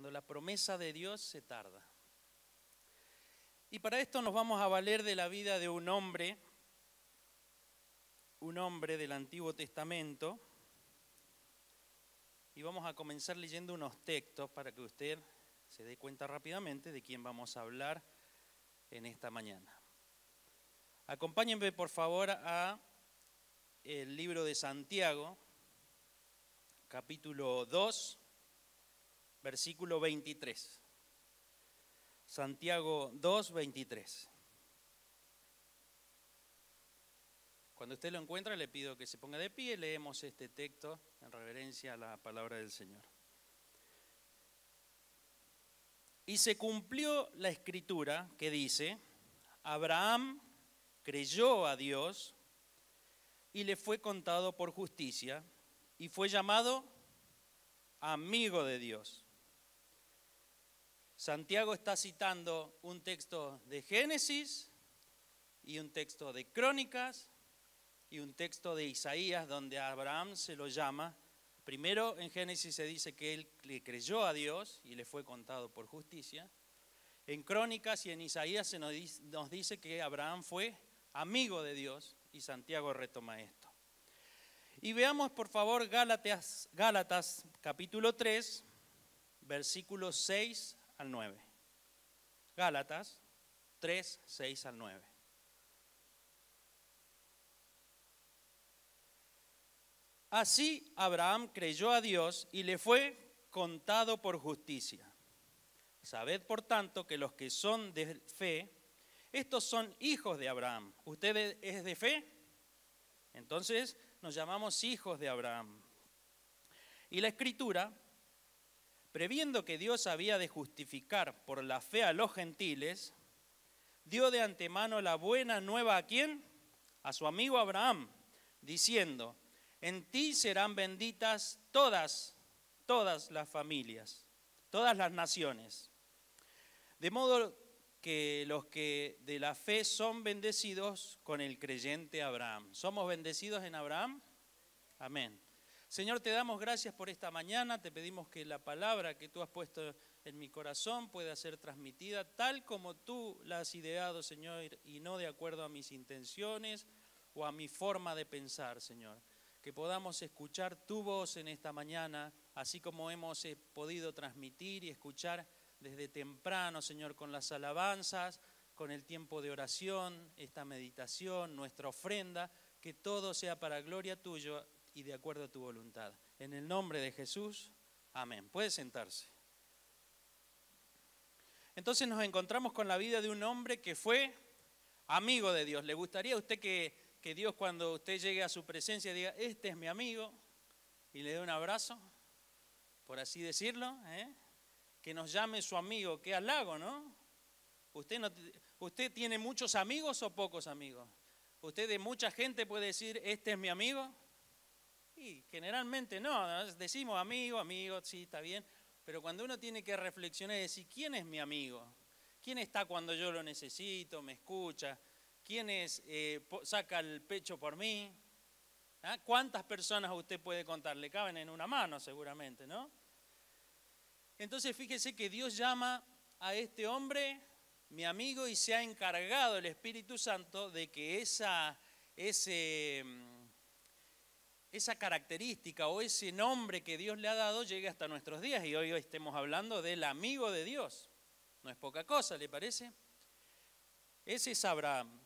cuando la promesa de Dios se tarda. Y para esto nos vamos a valer de la vida de un hombre del Antiguo Testamento, y vamos a comenzar leyendo unos textos para que usted se dé cuenta rápidamente de quién vamos a hablar en esta mañana. Acompáñenme por favor a el libro de Santiago, capítulo 2, versículo 23. Santiago 2, 23. Cuando usted lo encuentra, le pido que se ponga de pie y leemos este texto en reverencia a la palabra del Señor. Y se cumplió la escritura que dice: Abraham creyó a Dios y le fue contado por justicia y fue llamado amigo de Dios. Santiago está citando un texto de Génesis y un texto de Crónicas y un texto de Isaías donde a Abraham se lo llama. Primero en Génesis se dice que él le creyó a Dios y le fue contado por justicia. En Crónicas y en Isaías se nos dice que Abraham fue amigo de Dios, y Santiago retoma esto. Y veamos por favor Gálatas capítulo 3, versículos 6 al 9. Gálatas 3, 6 al 9. Así Abraham creyó a Dios y le fue contado por justicia. Sabed por tanto que los que son de fe, estos son hijos de Abraham. ¿Usted es de fe? Entonces nos llamamos hijos de Abraham. Y la Escritura, previendo que Dios había de justificar por la fe a los gentiles, dio de antemano la buena nueva ¿a quién? A su amigo Abraham, diciendo: en ti serán benditas todas las familias, todas las naciones. De modo que los que de la fe son bendecidos con el creyente Abraham. ¿Somos bendecidos en Abraham? Amén. Señor, te damos gracias por esta mañana, te pedimos que la palabra que tú has puesto en mi corazón pueda ser transmitida tal como tú la has ideado, Señor, y no de acuerdo a mis intenciones o a mi forma de pensar, Señor. Que podamos escuchar tu voz en esta mañana, así como hemos podido transmitir y escuchar desde temprano, Señor, con las alabanzas, con el tiempo de oración, esta meditación, nuestra ofrenda, que todo sea para gloria tuya y de acuerdo a tu voluntad. En el nombre de Jesús, amén. Puede sentarse. Entonces nos encontramos con la vida de un hombre que fue amigo de Dios. ¿Le gustaría a usted que Dios, cuando usted llegue a su presencia, diga: este es mi amigo, y le dé un abrazo, por así decirlo, que nos llame su amigo? Qué halago, ¿no? ¿Usted tiene muchos amigos o pocos amigos? ¿Usted de mucha gente puede decir: este es mi amigo? Y generalmente no, decimos amigo, sí, está bien, pero cuando uno tiene que reflexionar y decir: ¿quién es mi amigo? ¿Quién está cuando yo lo necesito, me escucha? ¿Quién saca el pecho por mí? ¿Ah? ¿Cuántas personas usted puede contar? Le caben en una mano seguramente, ¿no? Entonces fíjese que Dios llama a este hombre mi amigo y se ha encargado el Espíritu Santo de que esa característica o ese nombre que Dios le ha dado llegue hasta nuestros días, y hoy estemos hablando del amigo de Dios. No es poca cosa, ¿le parece? Ese es Abraham.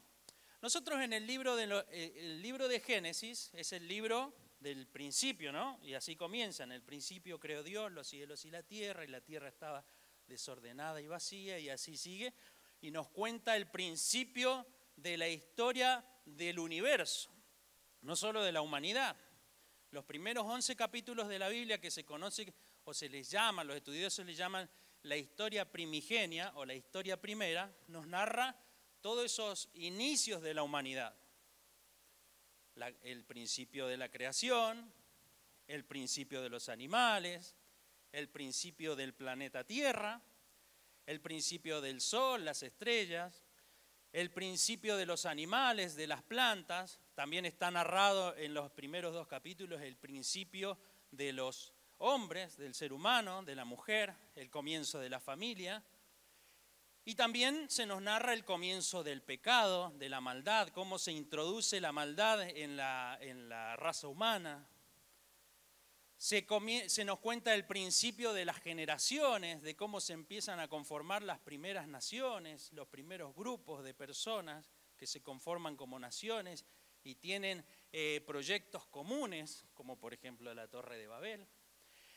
Nosotros en el libro de Génesis es el libro del principio, ¿no? Y así comienza: en el principio creó Dios los cielos y la tierra estaba desordenada y vacía, y así sigue, y nos cuenta el principio de la historia del universo, no solo de la humanidad. Los primeros 11 capítulos de la Biblia, que se conoce o se les llama, los estudiosos les llaman la historia primigenia o la historia primera, nos narra todos esos inicios de la humanidad. El principio de la creación, el principio de los animales, el principio del planeta Tierra, el principio del sol, las estrellas, el principio de los animales, de las plantas. También está narrado en los primeros 2 capítulos el principio de los hombres, del ser humano, de la mujer, el comienzo de la familia. Y también se nos narra el comienzo del pecado, de la maldad, cómo se introduce la maldad en la raza humana. Se nos cuenta el principio de las generaciones, de cómo se empiezan a conformar las primeras naciones, los primeros grupos de personas que se conforman como naciones y tienen proyectos comunes, como por ejemplo la Torre de Babel.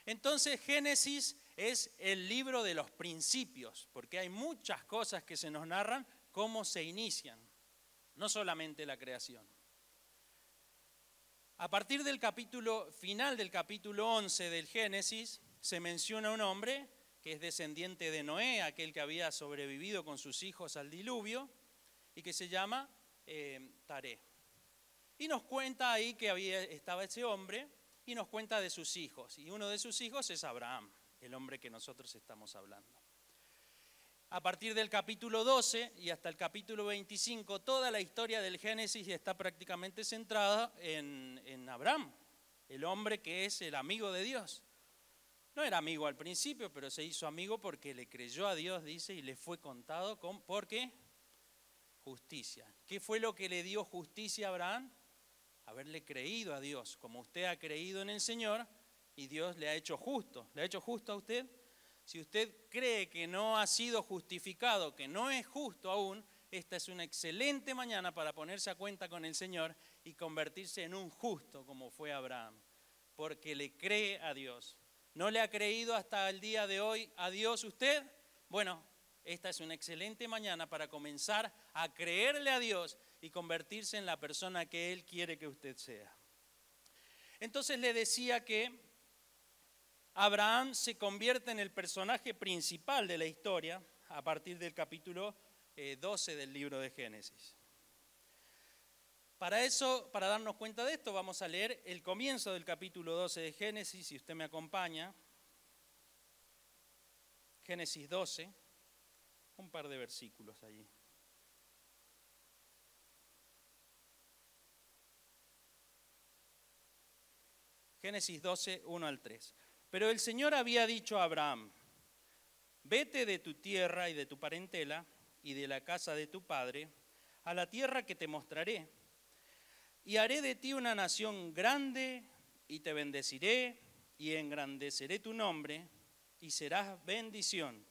Entonces Génesis es el libro de los principios, porque hay muchas cosas que se nos narran cómo se inician, no solamente la creación. A partir del final del capítulo 11 del Génesis, se menciona un hombre que es descendiente de Noé, aquel que había sobrevivido con sus hijos al diluvio, y que se llama Taré. Y nos cuenta ahí que estaba ese hombre, y nos cuenta de sus hijos. Y uno de sus hijos es Abraham, el hombre que nosotros estamos hablando. A partir del capítulo 12 y hasta el capítulo 25, toda la historia del Génesis está prácticamente centrada en Abraham, el hombre que es el amigo de Dios. No era amigo al principio, pero se hizo amigo porque le creyó a Dios, dice, y le fue contado ¿por qué? Justicia. ¿Qué fue lo que le dio justicia a Abraham? Haberle creído a Dios, como usted ha creído en el Señor y Dios le ha hecho justo. ¿Le ha hecho justo a usted? Si usted cree que no ha sido justificado, que no es justo aún, esta es una excelente mañana para ponerse a cuenta con el Señor y convertirse en un justo como fue Abraham, porque le cree a Dios. ¿No le ha creído hasta el día de hoy a Dios usted? Bueno, esta es una excelente mañana para comenzar a creerle a Dios y convertirse en la persona que Él quiere que usted sea. Entonces le decía que Abraham se convierte en el personaje principal de la historia a partir del capítulo 12 del libro de Génesis. Para darnos cuenta de esto, vamos a leer el comienzo del capítulo 12 de Génesis, si usted me acompaña. Génesis 12, un par de versículos allí. Génesis 12, 1 al 3. Pero el Señor había dicho a Abraham: vete de tu tierra y de tu parentela y de la casa de tu padre a la tierra que te mostraré, y haré de ti una nación grande, y te bendeciré, y engrandeceré tu nombre, y serás bendición.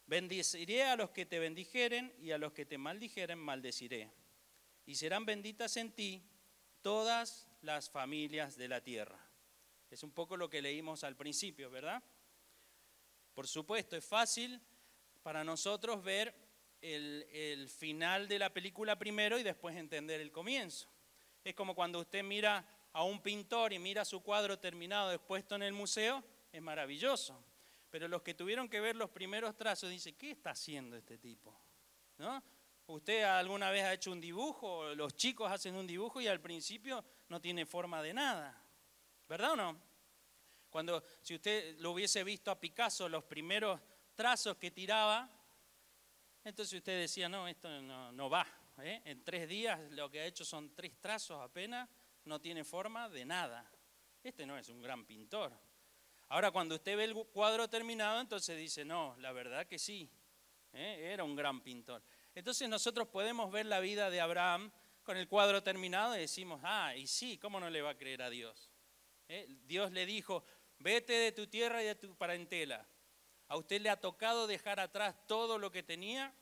Bendeciré a los que te bendijeren, y a los que te maldijeren maldeciré. Y serán benditas en ti todas las familias de la tierra. Es un poco lo que leímos al principio, ¿verdad? Por supuesto, es fácil para nosotros ver el final de la película primero y después entender el comienzo. Es como cuando usted mira a un pintor y mira su cuadro terminado expuesto en el museo, es maravilloso. Pero los que tuvieron que ver los primeros trazos dicen: ¿qué está haciendo este tipo? ¿No? ¿Usted alguna vez ha hecho un dibujo? Los chicos hacen un dibujo y al principio no tiene forma de nada. ¿Verdad o no? Si usted lo hubiese visto a Picasso, los primeros trazos que tiraba, entonces usted decía: no, esto no va. En 3 días lo que ha hecho son 3 trazos apenas, no tiene forma de nada. Este no es un gran pintor. Ahora cuando usted ve el cuadro terminado, entonces dice: no, la verdad que sí, era un gran pintor. Entonces nosotros podemos ver la vida de Abraham con el cuadro terminado y decimos: y sí, ¿cómo no le va a creer a Dios? Dios le dijo: vete de tu tierra y de tu parentela. ¿A usted le ha tocado dejar atrás todo lo que tenía?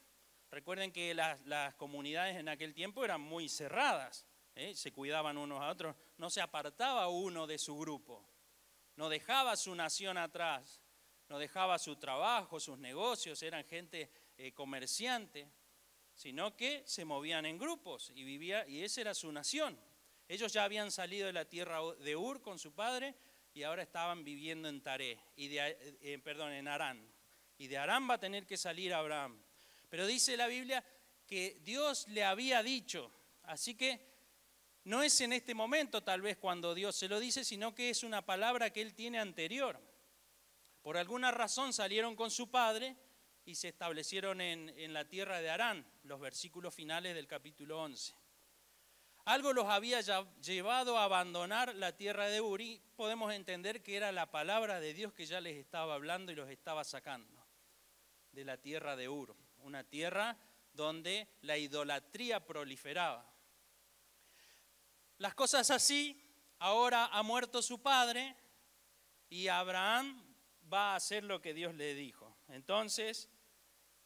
Recuerden que las comunidades en aquel tiempo eran muy cerradas, se cuidaban unos a otros, no se apartaba uno de su grupo, no dejaba su nación atrás, no dejaba su trabajo, sus negocios, eran gente comerciante, sino que se movían en grupos y esa era su nación. Ellos ya habían salido de la tierra de Ur con su padre y ahora estaban viviendo en Taré, en Harán. Y de Harán va a tener que salir Abraham. Pero dice la Biblia que Dios le había dicho, así que no es en este momento tal vez cuando Dios se lo dice, sino que es una palabra que él tiene anterior. Por alguna razón salieron con su padre y se establecieron en la tierra de Harán, los versículos finales del capítulo 11. Algo los había llevado a abandonar la tierra de Ur, y podemos entender que era la palabra de Dios que ya les estaba hablando y los estaba sacando de la tierra de Ur, una tierra donde la idolatría proliferaba. Las cosas así, ahora ha muerto su padre y Abraham va a hacer lo que Dios le dijo. Entonces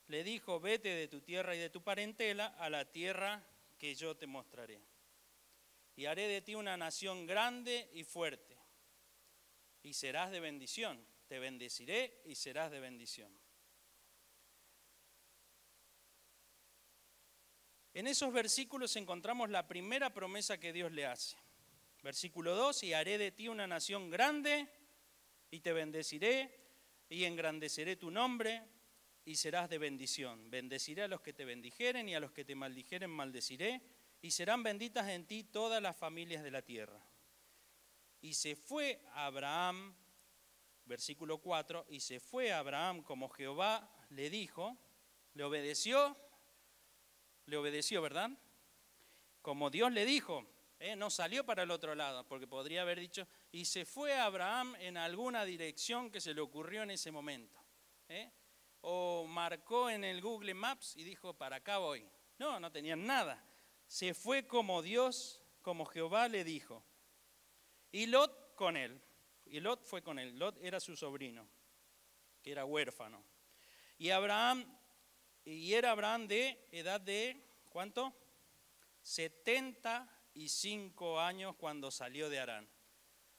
le dijo: vete de tu tierra y de tu parentela a la tierra que yo te mostraré. Y haré de ti una nación grande y fuerte, y serás de bendición. Te bendeciré y serás de bendición. En esos versículos encontramos la primera promesa que Dios le hace. Versículo 2: y haré de ti una nación grande, y te bendeciré, y engrandeceré tu nombre, y serás de bendición. Bendeciré a los que te bendijeren, y a los que te maldijeren maldeciré, y serán benditas en ti todas las familias de la tierra. Y se fue Abraham, versículo 4, y se fue Abraham como Jehová le dijo, le obedeció, ¿verdad? Como Dios le dijo, no salió para el otro lado, porque podría haber dicho, y se fue Abraham en alguna dirección que se le ocurrió en ese momento. O marcó en el Google Maps y dijo, para acá voy. No, no tenían nada. Se fue como Dios, como Jehová le dijo. Y Lot con él. Y Lot fue con él. Lot era su sobrino, que era huérfano. Y era Abraham de edad de, ¿cuánto? 75 años cuando salió de Harán.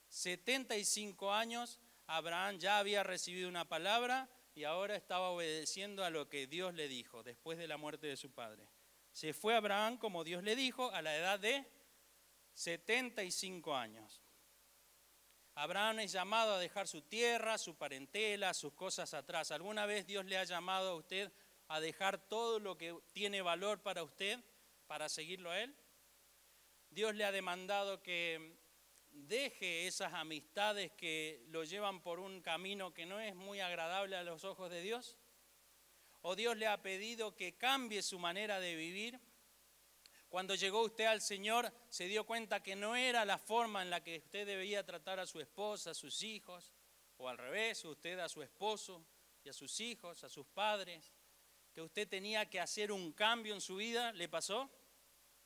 75 años, Abraham ya había recibido una palabra y ahora estaba obedeciendo a lo que Dios le dijo después de la muerte de su padre. Se fue Abraham como Dios le dijo a la edad de 75 años. Abraham es llamado a dejar su tierra, su parentela, sus cosas atrás. ¿Alguna vez Dios le ha llamado a usted a dejar todo lo que tiene valor para usted, para seguirlo a Él? Dios le ha demandado que deje esas amistades que lo llevan por un camino que no es muy agradable a los ojos de Dios. ¿O Dios le ha pedido que cambie su manera de vivir? Cuando llegó usted al Señor, se dio cuenta que no era la forma en la que usted debía tratar a su esposa, a sus hijos, o al revés, usted a su esposo y a sus hijos, a sus padres, que usted tenía que hacer un cambio en su vida. ¿Le pasó?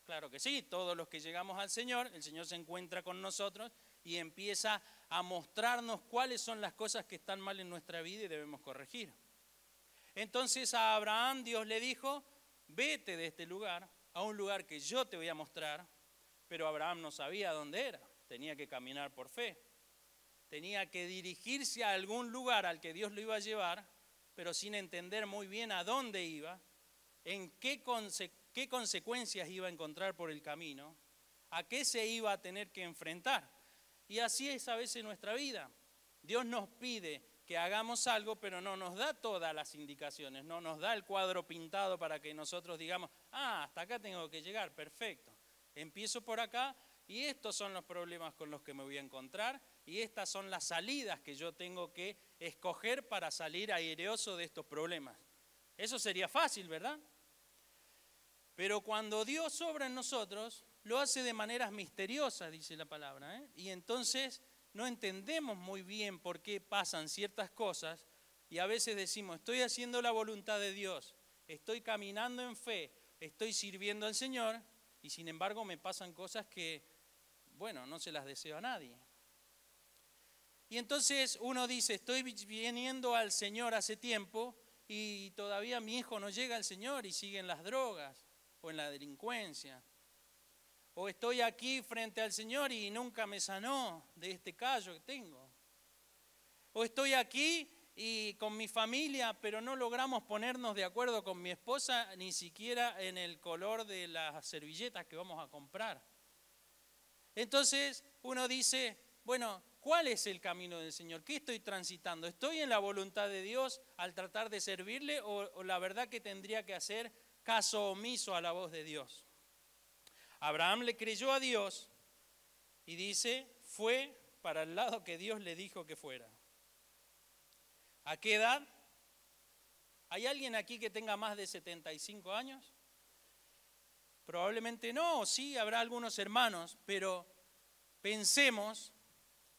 Claro que sí, todos los que llegamos al Señor, el Señor se encuentra con nosotros y empieza a mostrarnos cuáles son las cosas que están mal en nuestra vida y debemos corregir. Entonces a Abraham Dios le dijo, vete de este lugar a un lugar que yo te voy a mostrar, pero Abraham no sabía dónde era, tenía que caminar por fe, tenía que dirigirse a algún lugar al que Dios lo iba a llevar, pero sin entender muy bien a dónde iba, en qué consecuencias iba a encontrar por el camino, a qué se iba a tener que enfrentar. Y así es a veces nuestra vida. Dios nos pide que hagamos algo, pero no nos da todas las indicaciones, no nos da el cuadro pintado para que nosotros digamos, hasta acá tengo que llegar, perfecto. Empiezo por acá y estos son los problemas con los que me voy a encontrar y estas son las salidas que yo tengo que escoger para salir airoso de estos problemas. Eso sería fácil, ¿verdad? Pero cuando Dios obra en nosotros, lo hace de maneras misteriosas, dice la palabra, y entonces no entendemos muy bien por qué pasan ciertas cosas y a veces decimos, estoy haciendo la voluntad de Dios, estoy caminando en fe, estoy sirviendo al Señor y sin embargo me pasan cosas que, bueno, no se las deseo a nadie. Y entonces uno dice, estoy viniendo al Señor hace tiempo y todavía mi hijo no llega al Señor y sigue en las drogas o en la delincuencia. O estoy aquí frente al Señor y nunca me sanó de este callo que tengo. O estoy aquí y con mi familia, pero no logramos ponernos de acuerdo con mi esposa ni siquiera en el color de las servilletas que vamos a comprar. Entonces uno dice, bueno, ¿cuál es el camino del Señor? ¿Qué estoy transitando? ¿Estoy en la voluntad de Dios al tratar de servirle o la verdad que tendría que hacer caso omiso a la voz de Dios? Abraham le creyó a Dios y dice, fue para el lado que Dios le dijo que fuera. ¿A qué edad? ¿Hay alguien aquí que tenga más de 75 años? Probablemente no, sí, habrá algunos hermanos, pero pensemos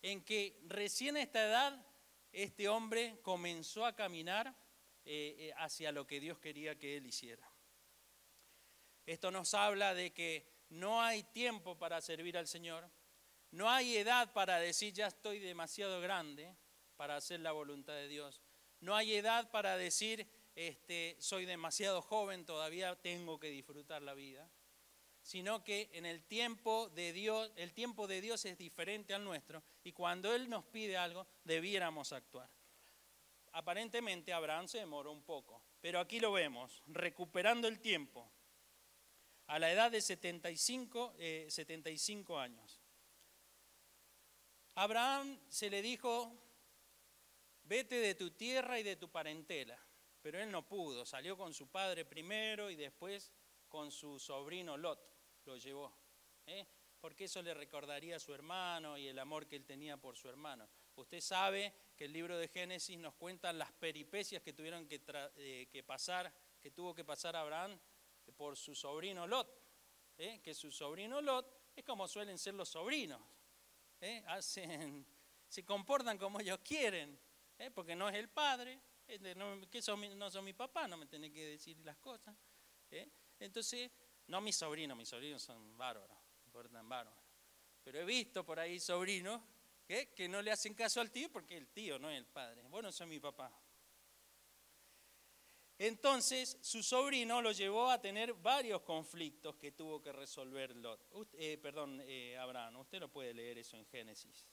en que recién a esta edad este hombre comenzó a caminar hacia lo que Dios quería que él hiciera. Esto nos habla de que no hay tiempo para servir al Señor, no hay edad para decir ya estoy demasiado grande para hacer la voluntad de Dios, no hay edad para decir soy demasiado joven, todavía tengo que disfrutar la vida, sino que en el tiempo de Dios es diferente al nuestro y cuando Él nos pide algo debiéramos actuar. Aparentemente Abraham se demoró un poco, pero aquí lo vemos, recuperando el tiempo. A la edad de 75 años. A Abraham se le dijo, vete de tu tierra y de tu parentela, pero él no pudo, salió con su padre primero y después con su sobrino Lot, lo llevó, porque eso le recordaría a su hermano y el amor que él tenía por su hermano. Usted sabe que el libro de Génesis nos cuenta las peripecias que tuvieron que tuvo que pasar Abraham por su sobrino Lot, que su sobrino Lot es como suelen ser los sobrinos, se comportan como ellos quieren, porque no es el padre, no son mi papá, no me tenés que decir las cosas, entonces, no mis sobrinos son bárbaros, se portan bárbaros, pero he visto por ahí sobrinos que no le hacen caso al tío porque el tío no es el padre, bueno, eso es mi papá. Entonces, su sobrino lo llevó a tener varios conflictos que tuvo que resolver Abraham. Usted lo puede leer eso en Génesis.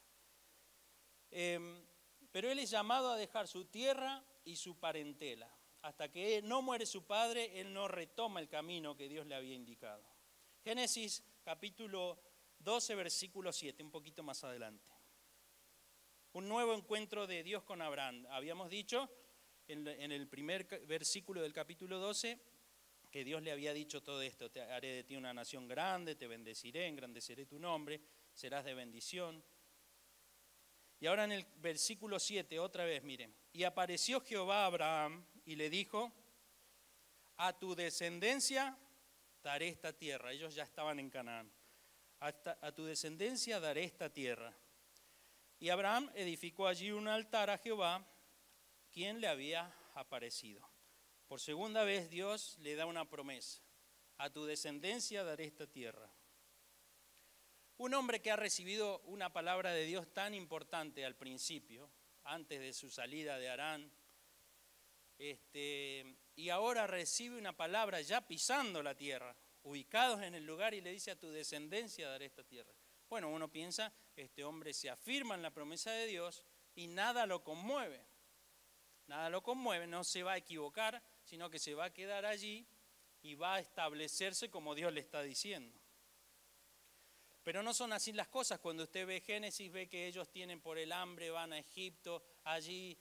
Pero él es llamado a dejar su tierra y su parentela. Hasta que no muere su padre, él no retoma el camino que Dios le había indicado. Génesis capítulo 12, versículo 7, un poquito más adelante. Un nuevo encuentro de Dios con Abraham. Habíamos dicho en el primer versículo del capítulo 12, que Dios le había dicho todo esto, te haré de ti una nación grande, te bendeciré, engrandeceré tu nombre, serás de bendición. Y ahora en el versículo 7, otra vez, miren, y apareció Jehová a Abraham y le dijo, a tu descendencia daré esta tierra. Ellos ya estaban en Canaán. A tu descendencia daré esta tierra. Y Abraham edificó allí un altar a Jehová, quien le había aparecido. Por segunda vez Dios le da una promesa. A tu descendencia daré esta tierra. Un hombre que ha recibido una palabra de Dios tan importante al principio, antes de su salida de Harán, y ahora recibe una palabra ya pisando la tierra, ubicados en el lugar y le dice a tu descendencia daré esta tierra. Bueno, uno piensa, este hombre se afirma en la promesa de Dios y nada lo conmueve. Nada lo conmueve, no se va a equivocar, sino que se va a quedar allí y va a establecerse como Dios le está diciendo. Pero no son así las cosas. Cuando usted ve Génesis, ve que ellos tienen por el hambre, van a Egipto, allí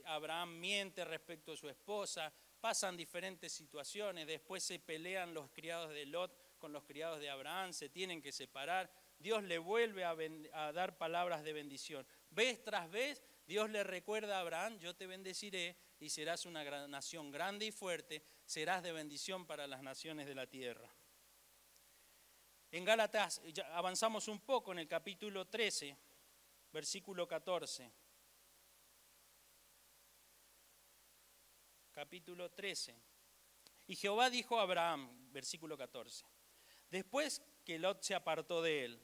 Abraham miente respecto a su esposa, pasan diferentes situaciones, después se pelean los criados de Lot con los criados de Abraham, se tienen que separar, Dios le vuelve a dar palabras de bendición. Vez tras vez, Dios le recuerda a Abraham, yo te bendeciré y serás una nación grande y fuerte, serás de bendición para las naciones de la tierra. En Gálatas, ya avanzamos un poco en el capítulo 13, versículo 14. Capítulo 13. Y Jehová dijo a Abraham, versículo 14, después que Lot se apartó de él,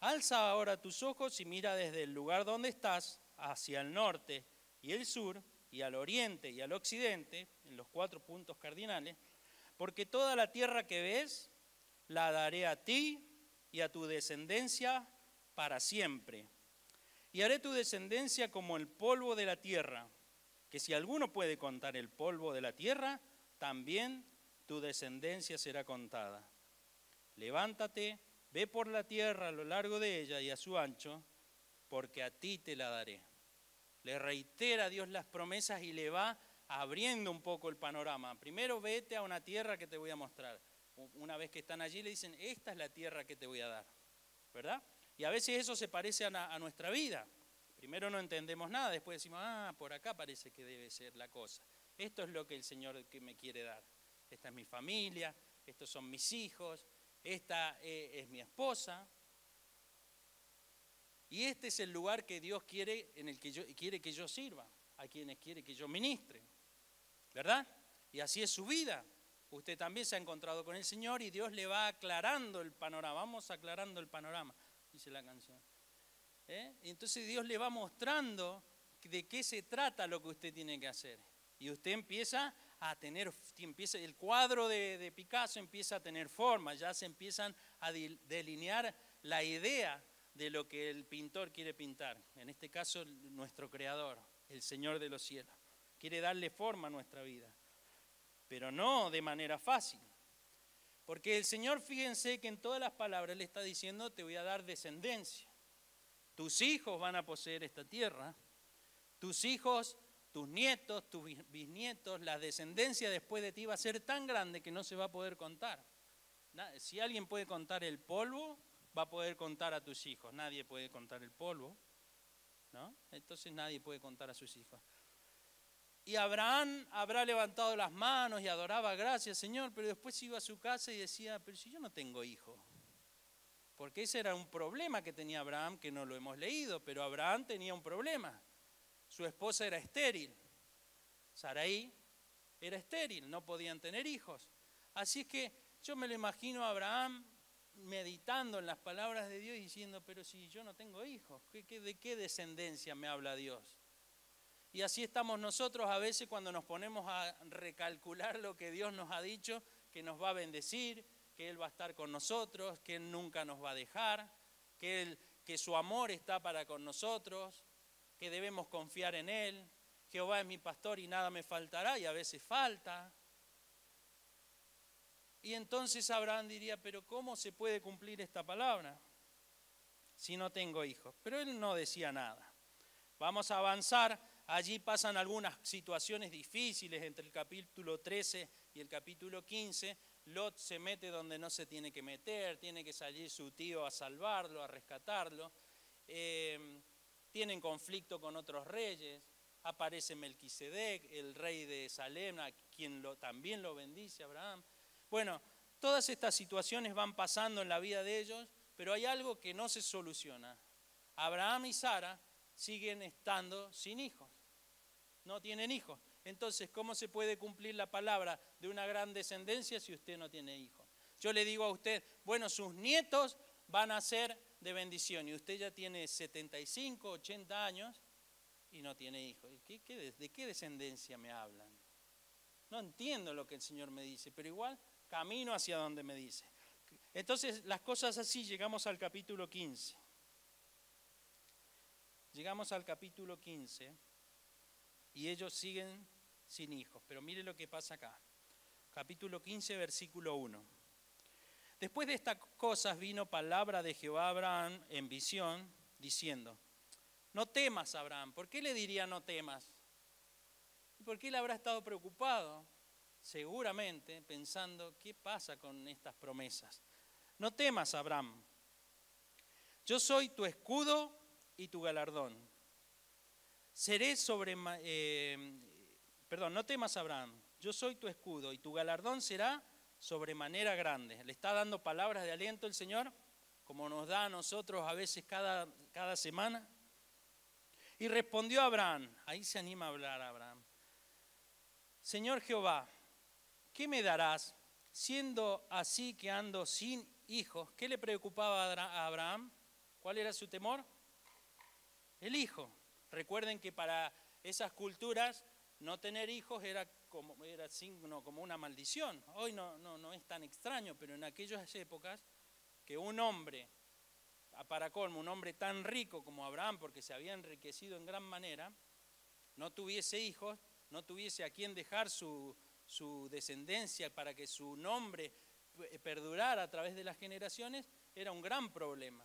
alza ahora tus ojos y mira desde el lugar donde estás hacia el norte y el sur y al oriente y al occidente, en los 4 puntos cardinales, porque toda la tierra que ves la daré a ti y a tu descendencia para siempre. Y haré tu descendencia como el polvo de la tierra, que si alguno puede contar el polvo de la tierra, también tu descendencia será contada. Levántate, ve por la tierra a lo largo de ella y a su ancho, porque a ti te la daré. Le reitera a Dios las promesas y le va abriendo un poco el panorama. Primero vete a una tierra que te voy a mostrar. Una vez que están allí le dicen, esta es la tierra que te voy a dar, ¿verdad? Y a veces eso se parece a nuestra vida. Primero no entendemos nada, después decimos, por acá parece que debe ser la cosa. Esto es lo que el Señor que me quiere dar. Esta es mi familia, estos son mis hijos, esta es mi esposa. Y este es el lugar que Dios quiere, en el que quiere que yo sirva, a quienes quiere que yo ministre, ¿verdad? Y así es su vida. Usted también se ha encontrado con el Señor y Dios le va aclarando el panorama. Vamos aclarando el panorama, dice la canción. Y entonces Dios le va mostrando de qué se trata lo que usted tiene que hacer. Y usted empieza a tener, el cuadro de Picasso empieza a tener forma, ya se empiezan a delinear la idea de lo que el pintor quiere pintar. En este caso, nuestro Creador, el Señor de los cielos. Quiere darle forma a nuestra vida, pero no de manera fácil. Porque el Señor, fíjense que en todas las palabras le está diciendo, te voy a dar descendencia. Tus hijos van a poseer esta tierra, tus hijos, tus nietos, tus bisnietos, la descendencia después de ti va a ser tan grande que no se va a poder contar. Si alguien puede contar el polvo, va a poder contar a tus hijos. Nadie puede contar el polvo, ¿no? Entonces nadie puede contar a sus hijos. Y Abraham habrá levantado las manos y adoraba, gracias Señor, pero después iba a su casa y decía, pero si yo no tengo hijos. Porque ese era un problema que tenía Abraham, que no lo hemos leído, pero Abraham tenía un problema. Su esposa era estéril. Sarai era estéril, no podían tener hijos. Así es que yo me lo imagino a Abraham meditando en las palabras de Dios y diciendo, pero si yo no tengo hijos, ¿de qué descendencia me habla Dios? Y así estamos nosotros a veces cuando nos ponemos a recalcular lo que Dios nos ha dicho, que nos va a bendecir, que Él va a estar con nosotros, que Él nunca nos va a dejar, que su amor está para con nosotros, que debemos confiar en Él. Jehová es mi pastor y nada me faltará, y a veces falta. Y entonces Abraham diría, pero ¿cómo se puede cumplir esta palabra si no tengo hijos? Pero él no decía nada. Vamos a avanzar. Allí pasan algunas situaciones difíciles entre el capítulo 13 y el capítulo 15. Lot se mete donde no se tiene que meter, tiene que salir su tío a salvarlo, a rescatarlo. Tienen conflicto con otros reyes. Aparece Melquisedec, el rey de Salem, a quien también lo bendice Abraham. Bueno, todas estas situaciones van pasando en la vida de ellos, pero hay algo que no se soluciona. Abraham y Sara siguen estando sin hijos. No tienen hijos. Entonces, ¿cómo se puede cumplir la palabra de una gran descendencia si usted no tiene hijos? Yo le digo a usted, bueno, sus nietos van a ser de bendición y usted ya tiene 75, 80 años y no tiene hijos. ¿De qué descendencia me hablan? No entiendo lo que el Señor me dice, pero igual camino hacia donde me dice. Entonces, las cosas así, llegamos al capítulo 15. Llegamos al capítulo 15. Y ellos siguen sin hijos. Pero mire lo que pasa acá. Capítulo 15, versículo 1. Después de estas cosas vino palabra de Jehová a Abraham en visión, diciendo, no temas, Abraham. ¿Por qué le diría no temas? ¿Y por qué él habrá estado preocupado? Seguramente pensando, ¿qué pasa con estas promesas? No temas, Abraham. Yo soy tu escudo y tu galardón. No temas, Abraham, yo soy tu escudo y tu galardón será sobremanera grande. Le está dando palabras de aliento el Señor, como nos da a nosotros a veces cada semana. Y respondió Abraham, ahí se anima a hablar Abraham, Señor Jehová, ¿qué me darás siendo así que ando sin hijos? ¿Qué le preocupaba a Abraham? ¿Cuál era su temor? El hijo. Recuerden que para esas culturas no tener hijos era signo como una maldición. Hoy no es tan extraño, pero en aquellas épocas que un hombre, para colmo, un hombre tan rico como Abraham, porque se había enriquecido en gran manera, no tuviese hijos, no tuviese a quien dejar su descendencia para que su nombre perdurara a través de las generaciones, era un gran problema.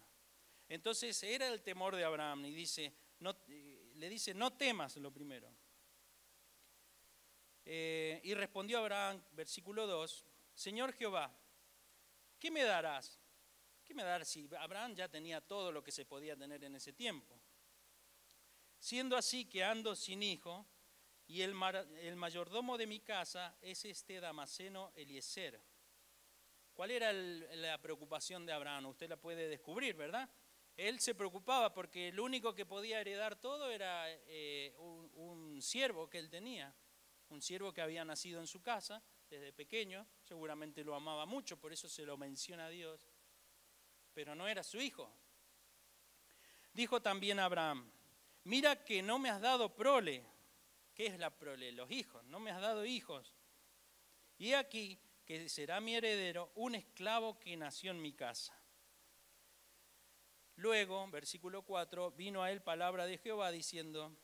Entonces era el temor de Abraham y le dice, no temas, lo primero. Y respondió Abraham, versículo 2, Señor Jehová, ¿qué me darás? ¿Qué me darás si Abraham ya tenía todo lo que se podía tener en ese tiempo? Siendo así que ando sin hijo, y el mayordomo de mi casa es este Damaseno Eliezer. ¿Cuál era la preocupación de Abraham? Usted la puede descubrir, ¿verdad? Él se preocupaba porque el único que podía heredar todo era un siervo que él tenía, un siervo que había nacido en su casa desde pequeño, seguramente lo amaba mucho, por eso se lo menciona a Dios, pero no era su hijo. Dijo también Abraham, mira que no me has dado prole. ¿Qué es la prole? Los hijos, no me has dado hijos. Y aquí que será mi heredero un esclavo que nació en mi casa. Luego, versículo 4, vino a él palabra de Jehová diciendo,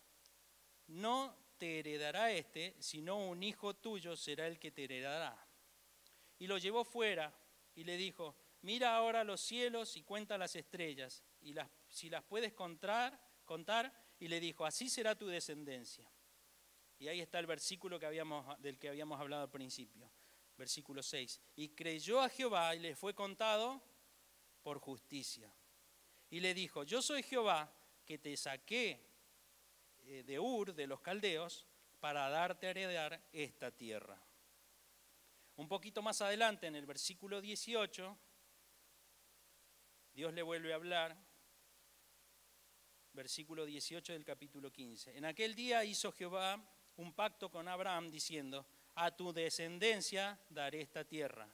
no te heredará este, sino un hijo tuyo será el que te heredará. Y lo llevó fuera y le dijo, mira ahora los cielos y cuenta las estrellas, y si las puedes contar, y le dijo, así será tu descendencia. Y ahí está el versículo del que habíamos hablado al principio, versículo 6. Y creyó a Jehová y le fue contado por justicia. Y le dijo, yo soy Jehová que te saqué de Ur, de los caldeos, para darte a heredar esta tierra. Un poquito más adelante, en el versículo 18, Dios le vuelve a hablar, versículo 18 del capítulo 15. En aquel día hizo Jehová un pacto con Abraham diciendo, a tu descendencia daré esta tierra.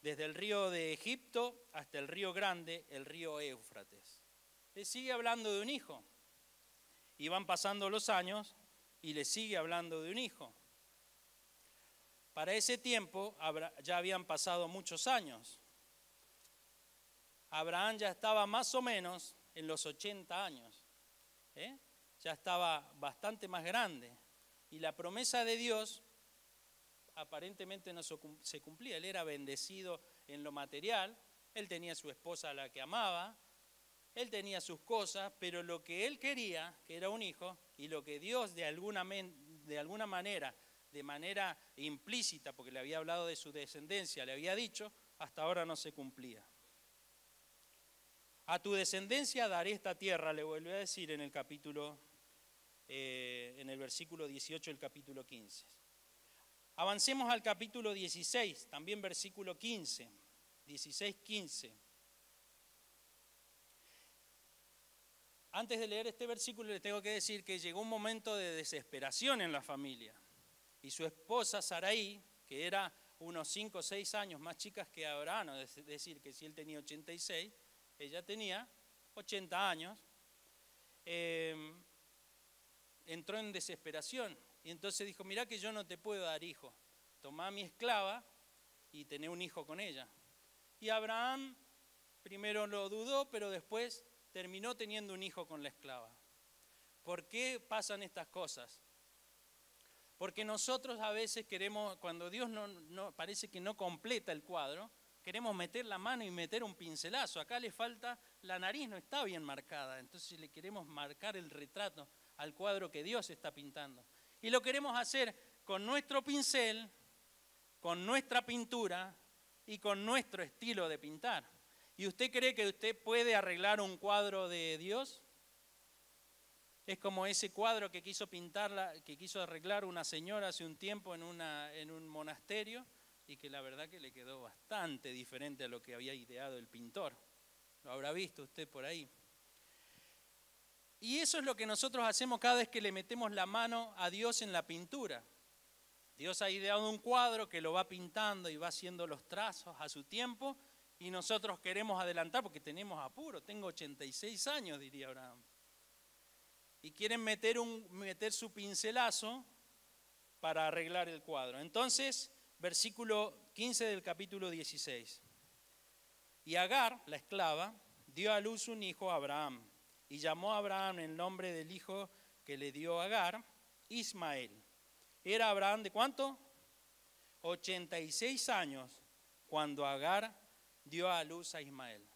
Desde el río de Egipto hasta el río grande, el río Éufrates. Le sigue hablando de un hijo. Y van pasando los años y le sigue hablando de un hijo. Para ese tiempo ya habían pasado muchos años. Abraham ya estaba más o menos en los 80 años. Ya estaba bastante más grande. Y la promesa de Dios aparentemente no se cumplía. Él era bendecido en lo material, él tenía su esposa a la que amaba, él tenía sus cosas, pero lo que él quería, que era un hijo, y lo que Dios de alguna manera, de manera implícita, porque le había hablado de su descendencia, le había dicho, hasta ahora no se cumplía. A tu descendencia daré esta tierra, le volvió a decir en el versículo 18 del capítulo 15. Avancemos al capítulo 16, también versículo 15, 16-15. Antes de leer este versículo les tengo que decir que llegó un momento de desesperación en la familia. Y su esposa Sarai, que era unos 5 o 6 años más chicas que Abraham, es decir, que si él tenía 86, ella tenía 80 años, entró en desesperación. Y entonces dijo, mirá que yo no te puedo dar hijo, tomá a mi esclava y tené un hijo con ella. Y Abraham primero lo dudó, pero después terminó teniendo un hijo con la esclava. ¿Por qué pasan estas cosas? Porque nosotros a veces queremos, cuando Dios parece que no completa el cuadro, queremos meter la mano y meter un pincelazo. Acá le falta, la nariz no está bien marcada, entonces le queremos marcar el retrato al cuadro que Dios está pintando. Y lo queremos hacer con nuestro pincel, con nuestra pintura y con nuestro estilo de pintar. ¿Y usted cree que usted puede arreglar un cuadro de Dios? Es como ese cuadro que quiso arreglar una señora hace un tiempo en un monasterio y que la verdad que le quedó bastante diferente a lo que había ideado el pintor. Lo habrá visto usted por ahí. Y eso es lo que nosotros hacemos cada vez que le metemos la mano a Dios en la pintura. Dios ha ideado un cuadro que lo va pintando y va haciendo los trazos a su tiempo y nosotros queremos adelantar porque tenemos apuro. Tengo 86 años, diría Abraham. Y quieren meter su pincelazo para arreglar el cuadro. Entonces, versículo 15 del capítulo 16. Y Agar, la esclava, dio a luz un hijo a Abraham. Y llamó a Abraham el nombre del hijo que le dio Agar, Ismael. Era Abraham ¿de cuánto? 86 años cuando Agar dio a luz a Ismael.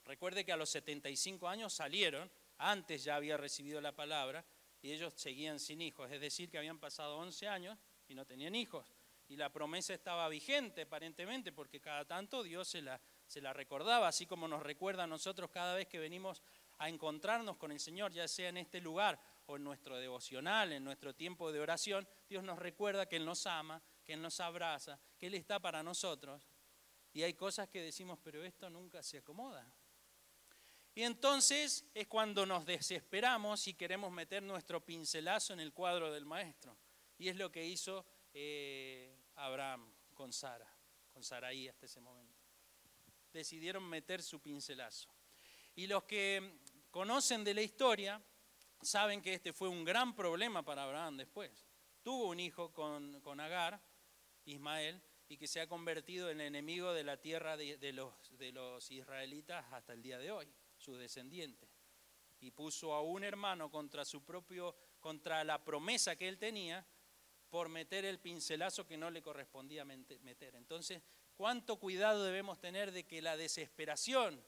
Recuerde que a los 75 años salieron, antes ya había recibido la palabra y ellos seguían sin hijos, es decir que habían pasado 11 años y no tenían hijos. Y la promesa estaba vigente aparentemente porque cada tanto Dios se la recordaba, así como nos recuerda a nosotros cada vez que venimos a encontrarnos con el Señor, ya sea en este lugar o en nuestro devocional, en nuestro tiempo de oración. Dios nos recuerda que Él nos ama, que Él nos abraza, que Él está para nosotros. Y hay cosas que decimos, pero esto nunca se acomoda. Y entonces es cuando nos desesperamos y queremos meter nuestro pincelazo en el cuadro del maestro. Y es lo que hizo Abraham con Saraí hasta ese momento. Decidieron meter su pincelazo. Y los que conocen de la historia saben que este fue un gran problema para Abraham después. Tuvo un hijo con Agar, Ismael, y que se ha convertido en enemigo de la tierra de los israelitas hasta el día de hoy, sus descendientes. Y puso a un hermano contra la promesa que él tenía, por meter el pincelazo que no le correspondía meter. Entonces, ¿cuánto cuidado debemos tener de que la desesperación,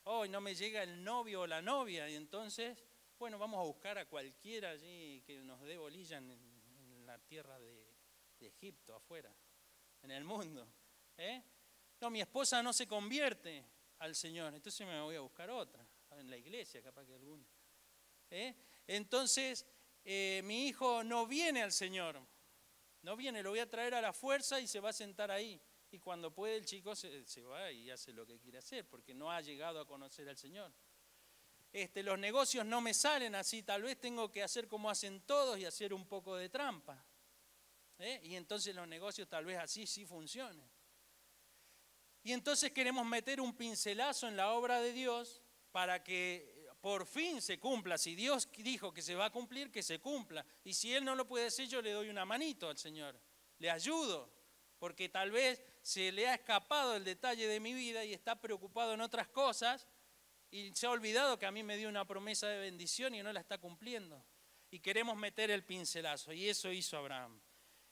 hoy no me llega el novio o la novia, y entonces, bueno, vamos a buscar a cualquiera allí que nos dé bolilla en la tierra de Egipto, afuera, en el mundo? No, mi esposa no se convierte al Señor, entonces me voy a buscar otra, en la iglesia, capaz que alguna. Entonces, mi hijo no viene al Señor. No viene, lo voy a traer a la fuerza y se va a sentar ahí. Y cuando puede el chico se va y hace lo que quiere hacer, porque no ha llegado a conocer al Señor. Los negocios no me salen así, tal vez tengo que hacer como hacen todos y hacer un poco de trampa. Y entonces los negocios tal vez así sí funcionen. Y entonces queremos meter un pincelazo en la obra de Dios para que por fin se cumpla. Si Dios dijo que se va a cumplir, que se cumpla. Y si Él no lo puede hacer, yo le doy una manito al Señor. Le ayudo, porque tal vez se le ha escapado el detalle de mi vida y está preocupado en otras cosas y se ha olvidado que a mí me dio una promesa de bendición y no la está cumpliendo. Y queremos meter el pincelazo, y eso hizo Abraham.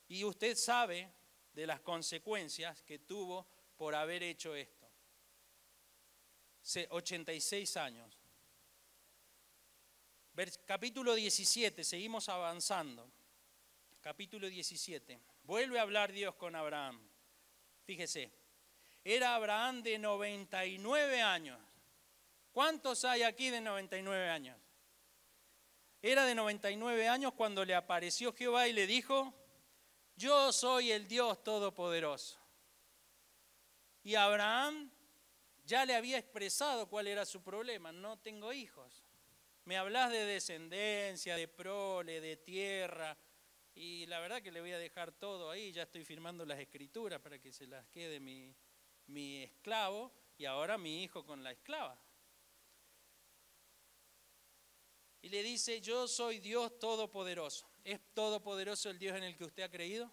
Y usted sabe de las consecuencias que tuvo por haber hecho esto. 86 años. Capítulo 17, seguimos avanzando. Capítulo 17. Vuelve a hablar Dios con Abraham. Fíjese, era Abraham de 99 años. ¿Cuántos hay aquí de 99 años? Era de 99 años cuando le apareció Jehová y le dijo: yo soy el Dios Todopoderoso. Y Abraham ya le había expresado cuál era su problema: no tengo hijos. Me hablas de descendencia, de prole, de tierra, y la verdad que le voy a dejar todo ahí. Ya estoy firmando las escrituras para que se las quede mi esclavo, y ahora mi hijo con la esclava. Y le dice: yo soy Dios Todopoderoso. ¿Es todopoderoso el Dios en el que usted ha creído?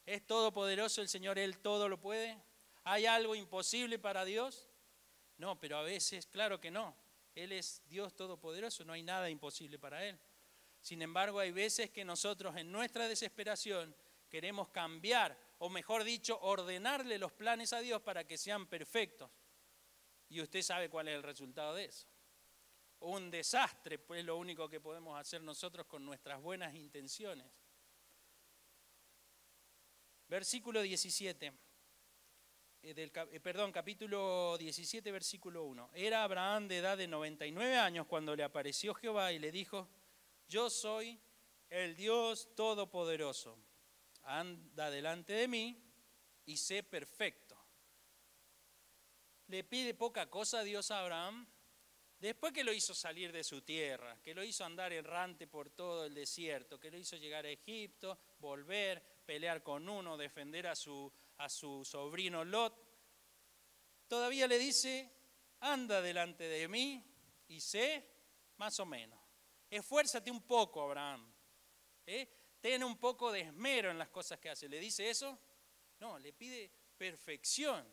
¿Es todopoderoso el Señor? ¿Él todo lo puede? ¿Hay algo imposible para Dios? No, pero a veces, claro que no. Él es Dios Todopoderoso, no hay nada imposible para Él. Sin embargo, hay veces que nosotros en nuestra desesperación queremos cambiar, o mejor dicho, ordenarle los planes a Dios para que sean perfectos. Y usted sabe cuál es el resultado de eso. Un desastre, pues es lo único que podemos hacer nosotros con nuestras buenas intenciones. Versículo 17. Capítulo 17, versículo 1. Era Abraham de edad de 99 años cuando le apareció Jehová y le dijo: yo soy el Dios Todopoderoso. Anda delante de mí y sé perfecto. Le pide poca cosa Dios a Abraham. Después que lo hizo salir de su tierra, que lo hizo andar errante por todo el desierto, que lo hizo llegar a Egipto, volver, pelear con uno, defender a su sobrino Lot, todavía le dice: anda delante de mí y sé más o menos. Esfuérzate un poco, Abraham. Ten un poco de esmero en las cosas que hace. ¿Le dice eso? No, le pide perfección.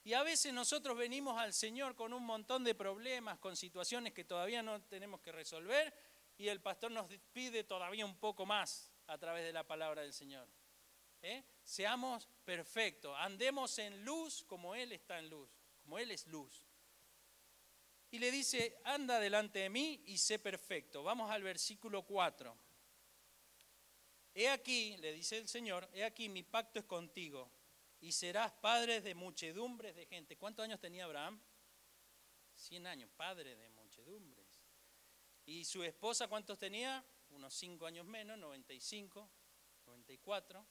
Y a veces nosotros venimos al Señor con un montón de problemas, con situaciones que todavía no tenemos que resolver, y el pastor nos pide todavía un poco más a través de la palabra del Señor. Seamos perfectos, andemos en luz como Él está en luz, como Él es luz. Y le dice: anda delante de mí y sé perfecto. Vamos al versículo 4. He aquí, le dice el Señor, he aquí mi pacto es contigo y serás padre de muchedumbres de gente. ¿Cuántos años tenía Abraham? 100 años, padre de muchedumbres. ¿Y su esposa cuántos tenía? Unos 5 años menos, 95, 94.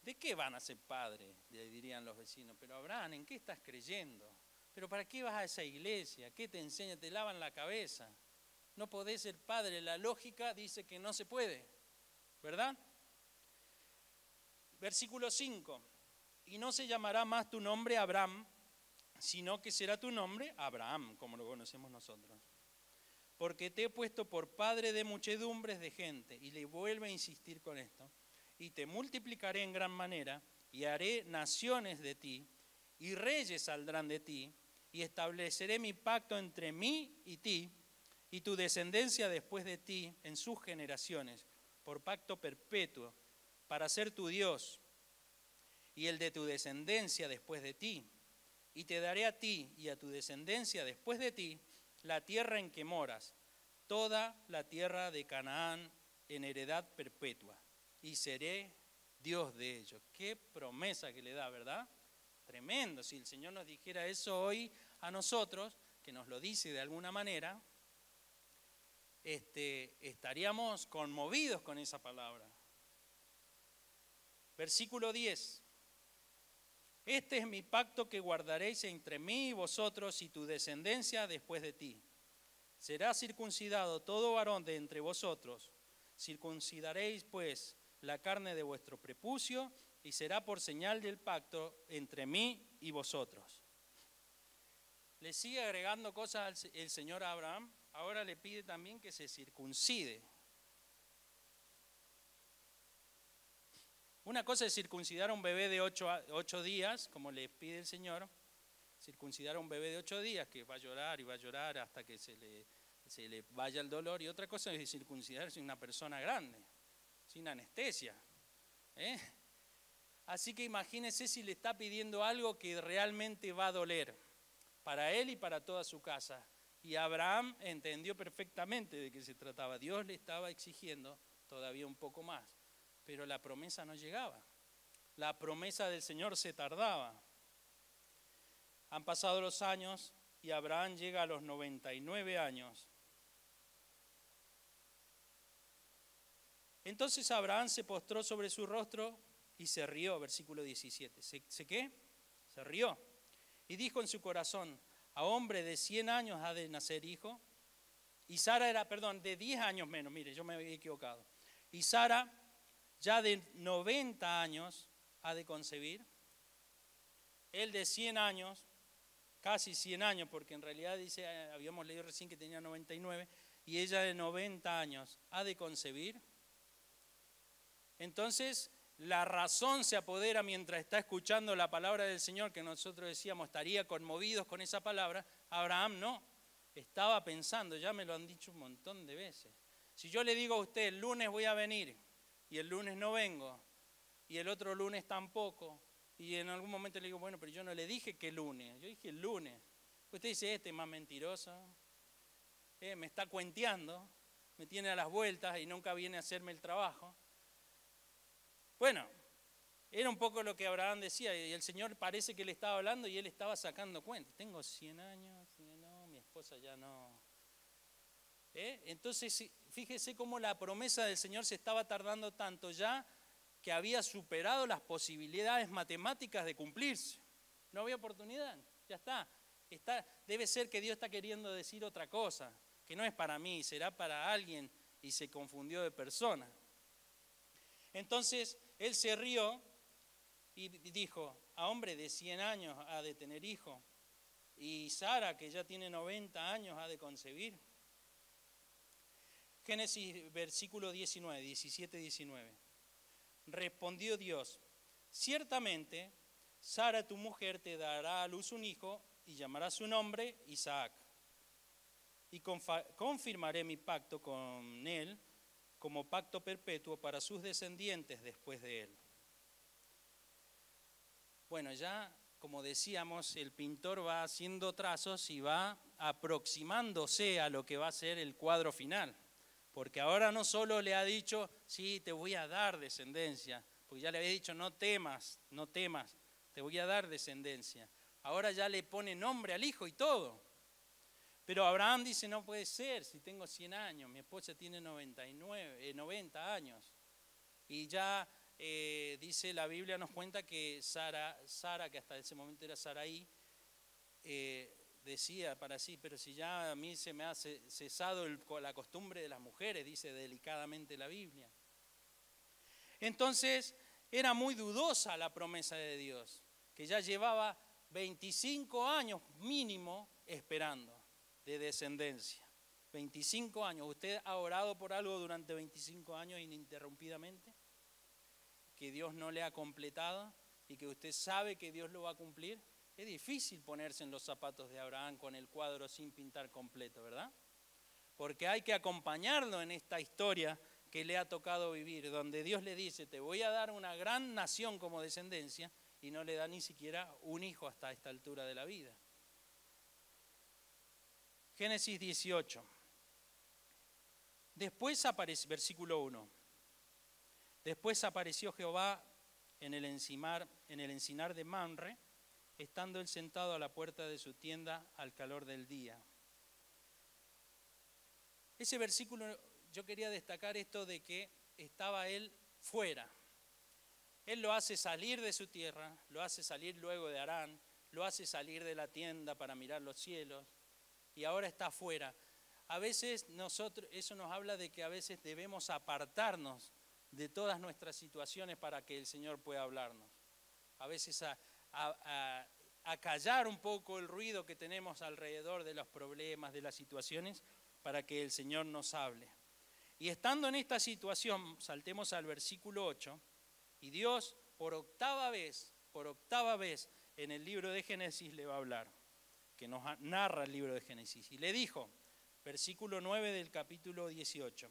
¿De qué van a ser padres? Le dirían los vecinos. Pero Abraham, ¿en qué estás creyendo? ¿Pero para qué vas a esa iglesia? ¿Qué te enseña? Te lavan la cabeza. No podés ser padre. La lógica dice que no se puede, ¿verdad? Versículo 5. Y no se llamará más tu nombre Abraham, sino que será tu nombre Abraham, como lo conocemos nosotros. Porque te he puesto por padre de muchedumbres de gente. Y le vuelve a insistir con esto. Y te multiplicaré en gran manera, y haré naciones de ti, y reyes saldrán de ti, y estableceré mi pacto entre mí y ti, y tu descendencia después de ti en sus generaciones, por pacto perpetuo, para ser tu Dios, y el de tu descendencia después de ti. Y te daré a ti y a tu descendencia después de ti la tierra en que moras, toda la tierra de Canaán en heredad perpetua, y seré Dios de ellos. Qué promesa que le da, ¿verdad? Tremendo. Si el Señor nos dijera eso hoy a nosotros, que nos lo dice de alguna manera, estaríamos conmovidos con esa palabra. Versículo 10. Este es mi pacto que guardaréis entre mí y vosotros y tu descendencia después de ti. Será circuncidado todo varón de entre vosotros. Circuncidaréis pues la carne de vuestro prepucio y será por señal del pacto entre mí y vosotros. Le sigue agregando cosas el Señor a Abraham. Ahora le pide también que se circuncide. Una cosa es circuncidar a un bebé de 8 días, como le pide el Señor. Circuncidar a un bebé de 8 días que va a llorar hasta que se le vaya el dolor. Y otra cosa es circuncidarse a una persona grande, sin anestesia. Así que imagínese si le está pidiendo algo que realmente va a doler para él y para toda su casa. Y Abraham entendió perfectamente de qué se trataba. Dios le estaba exigiendo todavía un poco más, pero la promesa no llegaba. La promesa del Señor se tardaba. Han pasado los años y Abraham llega a los 99 años. Entonces Abraham se postró sobre su rostro y se rió, versículo 17. ¿Se qué? Se rió. Y dijo en su corazón, a hombre de 100 años ha de nacer hijo. Y Sara era, de 10 años menos, mire, yo me había equivocado. Y Sara, ya de 90 años, ha de concebir. Él de 100 años, casi 100 años, porque en realidad dice, habíamos leído recién que tenía 99, y ella de 90 años ha de concebir. Entonces, la razón se apodera mientras está escuchando la palabra del Señor, que nosotros decíamos, estaría conmovidos con esa palabra. Abraham no, estaba pensando, ya me lo han dicho un montón de veces. Si yo le digo a usted, el lunes voy a venir, y el lunes no vengo, y el otro lunes tampoco, y en algún momento le digo, bueno, pero yo no le dije que lunes, yo dije el lunes. Usted dice, este es más mentiroso, me está cuenteando, me tiene a las vueltas y nunca viene a hacerme el trabajo. Bueno, era un poco lo que Abraham decía, y el Señor parece que le estaba hablando y él estaba sacando cuentas. Tengo 100 años, no, mi esposa ya no. Entonces, fíjese cómo la promesa del Señor se estaba tardando tanto ya que había superado las posibilidades matemáticas de cumplirse. No había oportunidad, ya está. Debe ser que Dios está queriendo decir otra cosa, que no es para mí, será para alguien y se confundió de persona. Entonces, él se rió y dijo, a hombre de 100 años ha de tener hijo, y Sara, que ya tiene 90 años, ha de concebir. Génesis, versículo 19, 17-19. Respondió Dios, ciertamente Sara tu mujer te dará a luz un hijo y llamará su nombre Isaac. Y confirmaré mi pacto con él como pacto perpetuo para sus descendientes después de él. Bueno, ya como decíamos, el pintor va haciendo trazos y va aproximándose a lo que va a ser el cuadro final. Porque ahora no solo le ha dicho, sí, te voy a dar descendencia, porque ya le había dicho, no temas, te voy a dar descendencia. Ahora ya le pone nombre al hijo y todo. Pero Abraham dice, no puede ser, si tengo 100 años, mi esposa tiene 90 años. Y ya dice la Biblia, nos cuenta que Sara, que hasta ese momento era Sarai, decía para sí, pero si ya a mí se me ha cesado la costumbre de las mujeres, dice delicadamente la Biblia. Entonces era muy dudosa la promesa de Dios, que ya llevaba 25 años mínimo esperando de descendencia. 25 años. ¿Usted ha orado por algo durante 25 años ininterrumpidamente? Que Dios no le ha completado y que usted sabe que Dios lo va a cumplir. Es difícil ponerse en los zapatos de Abraham con el cuadro sin pintar completo, ¿verdad? Porque hay que acompañarlo en esta historia que le ha tocado vivir, donde Dios le dice, te voy a dar una gran nación como descendencia, y no le da ni siquiera un hijo hasta esta altura de la vida. Génesis 18. Después apareció, versículo 1. Después apareció Jehová en el encinar de Mamre, estando él sentado a la puerta de su tienda al calor del día. Ese versículo, yo quería destacar esto de que estaba él fuera. Él lo hace salir de su tierra, lo hace salir luego de Harán, lo hace salir de la tienda para mirar los cielos y ahora está afuera. A veces eso nos habla de que a veces debemos apartarnos de todas nuestras situaciones para que el Señor pueda hablarnos. A veces a callar un poco el ruido que tenemos alrededor de los problemas, de las situaciones, para que el Señor nos hable. Y estando en esta situación, saltemos al versículo 8, y Dios por octava vez en el libro de Génesis le va a hablar, que nos narra el libro de Génesis. Y le dijo, versículo 9 del capítulo 18.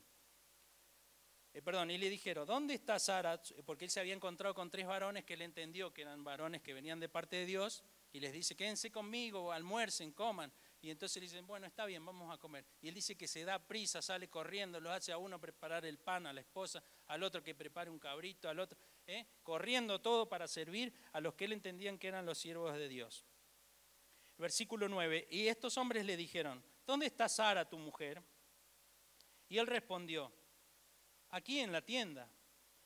Y le dijeron, ¿dónde está Sara? Porque él se había encontrado con 3 varones que él entendió que eran varones que venían de parte de Dios, y les dice, quédense conmigo, almuercen, coman. Y entonces le dicen, bueno, está bien, vamos a comer. Y él dice que se da prisa, sale corriendo, lo hace a uno preparar el pan, a la esposa, al otro que prepare un cabrito, al otro, corriendo todo para servir a los que él entendían que eran los siervos de Dios. Versículo 9, y estos hombres le dijeron, ¿dónde está Sara, tu mujer? Y él respondió, aquí en la tienda.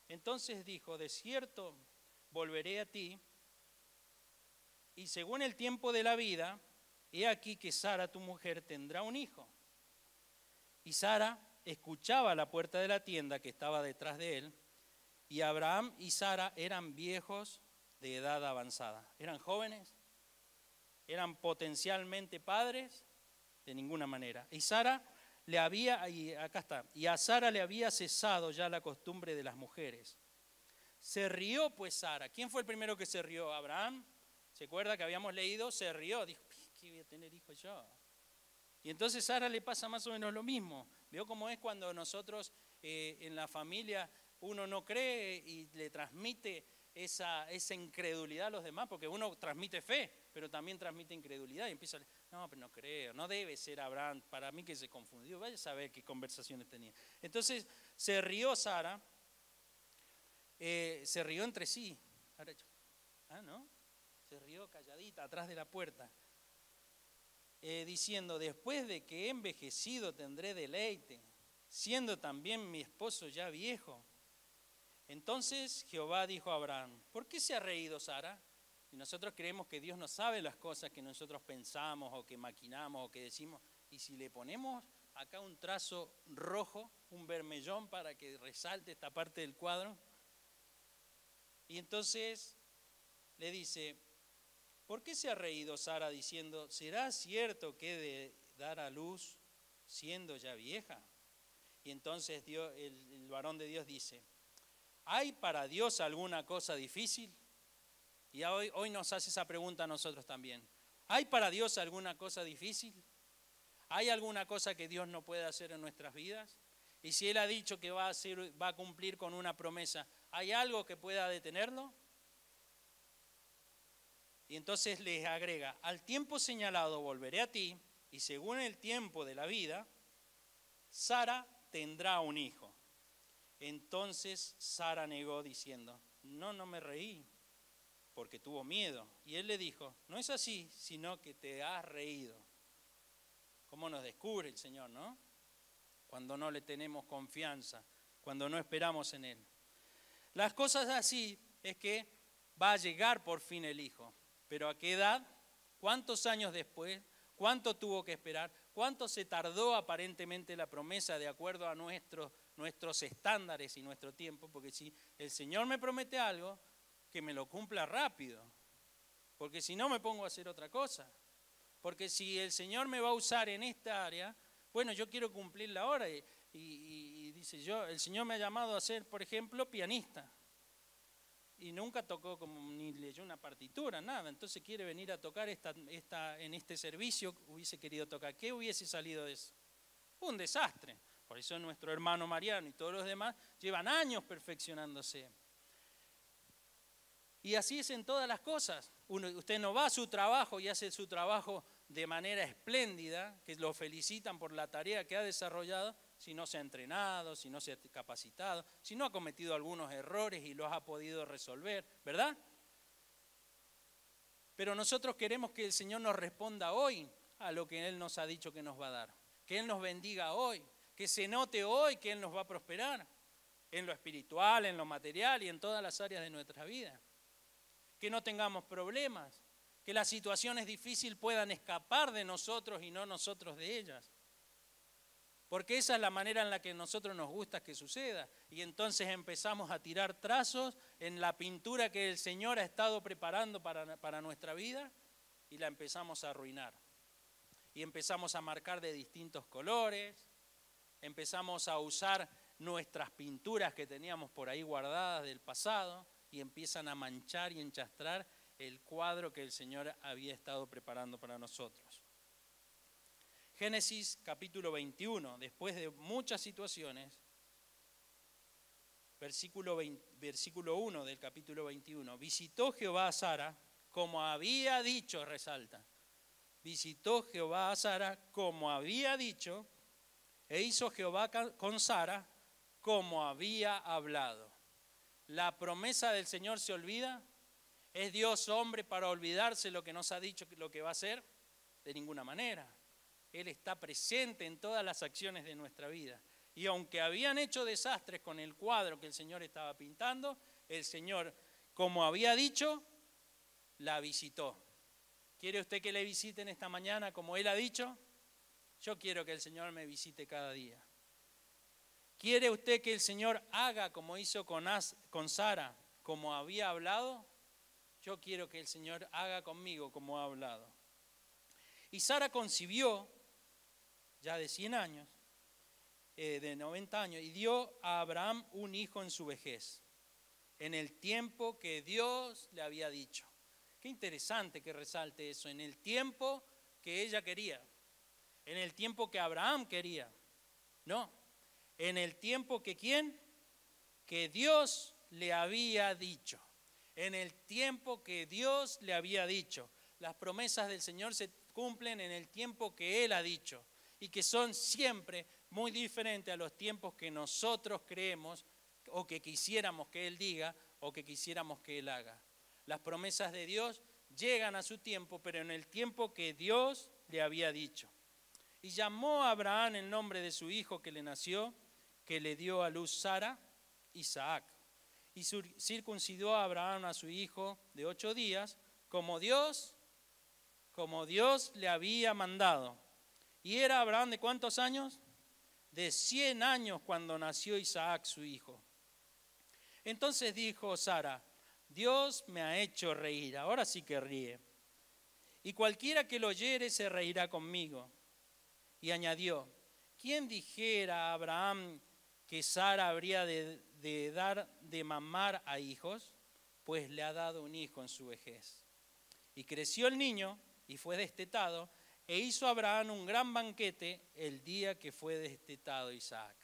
Entonces dijo, de cierto volveré a ti, y según el tiempo de la vida, he aquí que Sara, tu mujer, tendrá un hijo. Y Sara escuchaba a la puerta de la tienda que estaba detrás de él, y Abraham y Sara eran viejos de edad avanzada. ¿Eran jóvenes? ¿Eran potencialmente padres? De ninguna manera. Y a Sara le había cesado ya la costumbre de las mujeres. Se rió pues Sara. ¿Quién fue el primero que se rió? Abraham. ¿Se acuerda que habíamos leído? Se rió, dijo, ¿qué voy a tener hijos yo? Y entonces a Sara le pasa más o menos lo mismo. ¿Vio cómo es cuando nosotros en la familia uno no cree y le transmite esa incredulidad a los demás? Porque uno transmite fe, pero también transmite incredulidad y empieza a decir, no, pero no creo, no debe ser Abraham, para mí que se confundió, vaya a saber qué conversaciones tenía. Entonces se rió Sara, se rió entre sí. ¿No? Se rió calladita atrás de la puerta, diciendo, después de que he envejecido tendré deleite, siendo también mi esposo ya viejo. Entonces Jehová dijo a Abraham, ¿por qué se ha reído Sara? Y nosotros creemos que Dios no sabe las cosas que nosotros pensamos o que maquinamos o que decimos. Y si le ponemos acá un trazo rojo, un vermellón para que resalte esta parte del cuadro. Y entonces le dice, ¿por qué se ha reído Sara diciendo, ¿será cierto que he de dar a luz siendo ya vieja? Y entonces el varón de Dios dice, ¿hay para Dios alguna cosa difícil? Y hoy nos hace esa pregunta a nosotros también. ¿Hay para Dios alguna cosa difícil? ¿Hay alguna cosa que Dios no puede hacer en nuestras vidas? Y si Él ha dicho que va a cumplir con una promesa, ¿hay algo que pueda detenerlo? Y entonces les agrega, al tiempo señalado volveré a ti, y según el tiempo de la vida, Sara tendrá un hijo. Entonces Sara negó diciendo, no me reí, porque tuvo miedo. Y él le dijo, no es así, sino que te has reído. ¿Cómo nos descubre el Señor, no? Cuando no le tenemos confianza, cuando no esperamos en Él. Las cosas así es que va a llegar por fin el Hijo. ¿Pero a qué edad? ¿Cuántos años después? ¿Cuánto tuvo que esperar? ¿Cuánto se tardó aparentemente la promesa de acuerdo a nuestros estándares y nuestro tiempo? Porque si el Señor me promete algo, que me lo cumpla rápido. Porque si no me pongo a hacer otra cosa. Porque si el Señor me va a usar en esta área, bueno, yo quiero cumplirla ahora. Y dice el Señor me ha llamado a ser, por ejemplo, pianista. Y nunca tocó ni leyó una partitura, nada. Entonces quiere venir a tocar en este servicio, hubiese querido tocar. ¿Qué hubiese salido de eso? Un desastre. Por eso nuestro hermano Mariano y todos los demás llevan años perfeccionándose. Y así es en todas las cosas. Usted no va a su trabajo y hace su trabajo de manera espléndida, que lo felicitan por la tarea que ha desarrollado, si no se ha entrenado, si no se ha capacitado, si no ha cometido algunos errores y los ha podido resolver, ¿verdad? Pero nosotros queremos que el Señor nos responda hoy a lo que Él nos ha dicho que nos va a dar, que Él nos bendiga hoy, que se note hoy que Él nos va a prosperar, en lo espiritual, en lo material y en todas las áreas de nuestra vida. Que no tengamos problemas, que las situaciones difíciles puedan escapar de nosotros y no nosotros de ellas. Porque esa es la manera en la que a nosotros nos gusta que suceda. Y entonces empezamos a tirar trazos en la pintura que el Señor ha estado preparando para nuestra vida y la empezamos a arruinar. Y empezamos a marcar de distintos colores, empezamos a usar nuestras pinturas que teníamos por ahí guardadas del pasado y empiezan a manchar y enchastrar el cuadro que el Señor había estado preparando para nosotros. Génesis capítulo 21, después de muchas situaciones, versículo 1 del capítulo 21, visitó Jehová a Sara como había dicho, resalta, visitó Jehová a Sara como había dicho, e hizo Jehová con Sara como había hablado. ¿La promesa del Señor se olvida? ¿Es Dios hombre para olvidarse lo que nos ha dicho lo que va a hacer? De ninguna manera. Él está presente en todas las acciones de nuestra vida. Y aunque habían hecho desastres con el cuadro que el Señor estaba pintando, el Señor, como había dicho, la visitó. ¿Quiere usted que le visiten esta mañana como Él ha dicho? Yo quiero que el Señor me visite cada día. ¿Quiere usted que el Señor haga como hizo con Sara, como había hablado? Yo quiero que el Señor haga conmigo como ha hablado. Y Sara concibió, ya de 100 años, de 90 años, y dio a Abraham un hijo en su vejez, en el tiempo que Dios le había dicho. Qué interesante que resalte eso, en el tiempo que ella quería, en el tiempo que Abraham quería. No, en el tiempo que ¿quién? Que Dios le había dicho. En el tiempo que Dios le había dicho. Las promesas del Señor se cumplen en el tiempo que Él ha dicho y que son siempre muy diferentes a los tiempos que nosotros creemos o que quisiéramos que Él diga o que quisiéramos que Él haga. Las promesas de Dios llegan a su tiempo, pero en el tiempo que Dios le había dicho. Y llamó a Abraham el nombre de su hijo que le nació, que le dio a luz Sara, Isaac. Y circuncidó a Abraham a su hijo de 8 días, como Dios le había mandado. ¿Y era Abraham de cuántos años? De 100 años cuando nació Isaac su hijo. Entonces dijo Sara, Dios me ha hecho reír, ahora sí que ríe. Y cualquiera que lo oyere se reirá conmigo. Y añadió, ¿quién dijera a Abraham que Sara habría de dar de mamar a hijos? Pues le ha dado un hijo en su vejez. Y creció el niño y fue destetado, e hizo Abraham un gran banquete el día que fue destetado Isaac.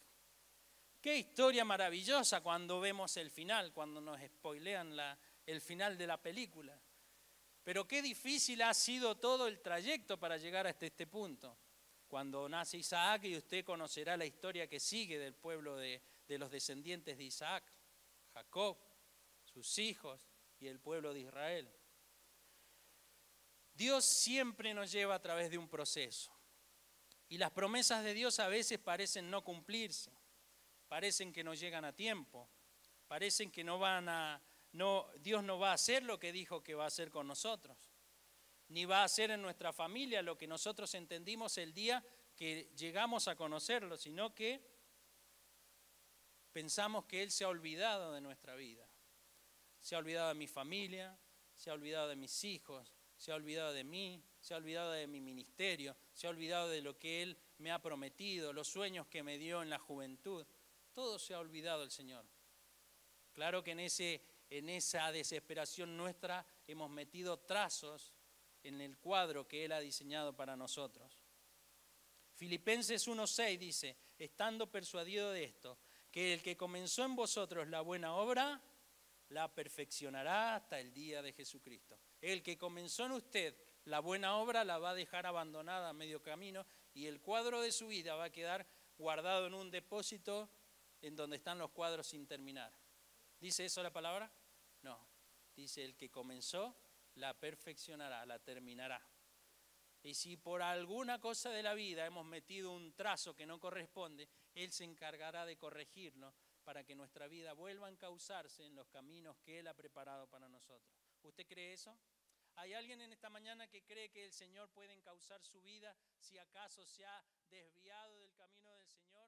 Qué historia maravillosa cuando vemos el final, cuando nos spoilean el final de la película. Pero qué difícil ha sido todo el trayecto para llegar hasta este punto. Cuando nace Isaac, y usted conocerá la historia que sigue del pueblo de los descendientes de Isaac, Jacob, sus hijos y el pueblo de Israel. Dios siempre nos lleva a través de un proceso. Y las promesas de Dios a veces parecen no cumplirse, parecen que no llegan a tiempo, parecen que Dios no va a hacer lo que dijo que va a hacer con nosotros, ni va a hacer en nuestra familia lo que nosotros entendimos el día que llegamos a conocerlo, sino que pensamos que Él se ha olvidado de nuestra vida. Se ha olvidado de mi familia, se ha olvidado de mis hijos, se ha olvidado de mí, se ha olvidado de mi ministerio, se ha olvidado de lo que Él me ha prometido, los sueños que me dio en la juventud. Todo se ha olvidado el Señor. Claro que en esa desesperación nuestra hemos metido trazos en el cuadro que Él ha diseñado para nosotros. Filipenses 1:6 dice, estando persuadido de esto, que el que comenzó en vosotros la buena obra, la perfeccionará hasta el día de Jesucristo. El que comenzó en usted la buena obra la va a dejar abandonada a medio camino y el cuadro de su vida va a quedar guardado en un depósito en donde están los cuadros sin terminar. ¿Dice eso la palabra? No. Dice, el que comenzó la perfeccionará, la terminará. Y si por alguna cosa de la vida hemos metido un trazo que no corresponde, Él se encargará de corregirlo para que nuestra vida vuelva a encauzarse en los caminos que Él ha preparado para nosotros. ¿Usted cree eso? ¿Hay alguien en esta mañana que cree que el Señor puede encauzar su vida si acaso se ha desviado del camino del Señor?